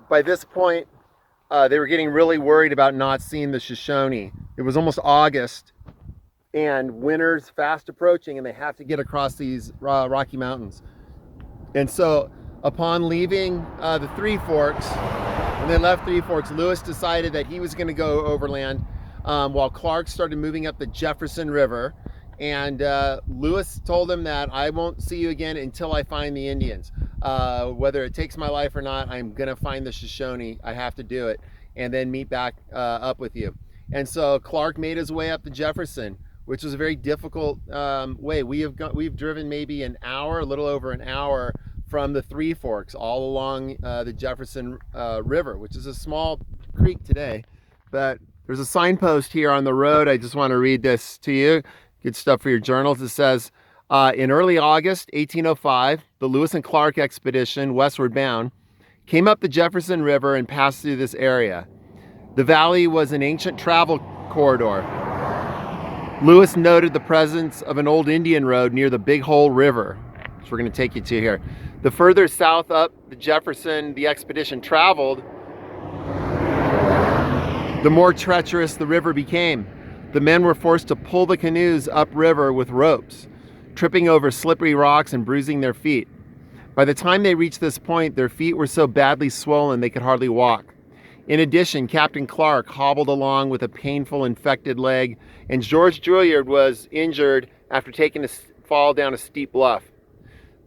By this point, they were getting really worried about not seeing the Shoshone. It was almost August, and winter's fast approaching, and they have to get across these Rocky Mountains. And so, upon leaving the Three Forks, when they left Three Forks, Lewis decided that he was going to go overland, while Clark started moving up the Jefferson River. And Lewis told him that I won't see you again until I find the Indians. Whether it takes my life or not, I'm going to find the Shoshone. I have to do it, and then meet back up with you. And so Clark made his way up to Jefferson, which was a very difficult way. We've driven maybe an hour, a little over an hour, from the Three Forks all along the Jefferson River, which is a small creek today. But there's a signpost here on the road. I just want to read this to you. Good stuff for your journals. It says, in early August 1805, the Lewis and Clark expedition, westward bound, came up the Jefferson River and passed through this area. The valley was an ancient travel corridor. Lewis noted the presence of an old Indian road near the Big Hole River, which we're going to take you to here. The further south up the Jefferson the expedition traveled, the more treacherous the river became. The men were forced to pull the canoes upriver with ropes, tripping over slippery rocks and bruising their feet. By the time they reached this point, their feet were so badly swollen they could hardly walk. In addition, Captain Clark hobbled along with a painful infected leg, and George Juilliard was injured after taking a fall down a steep bluff.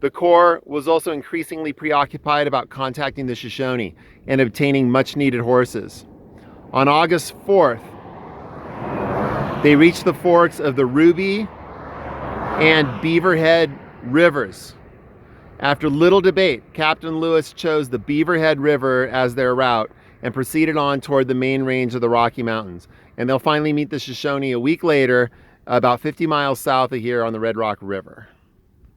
The Corps was also increasingly preoccupied about contacting the Shoshone and obtaining much-needed horses. On August 4th, they reached the forks of the Ruby and Beaverhead Rivers. After little debate, Captain Lewis chose the Beaverhead River as their route and proceeded on toward the main range of the Rocky Mountains. And they'll finally meet the Shoshone a week later, about 50 miles south of here on the Red Rock River.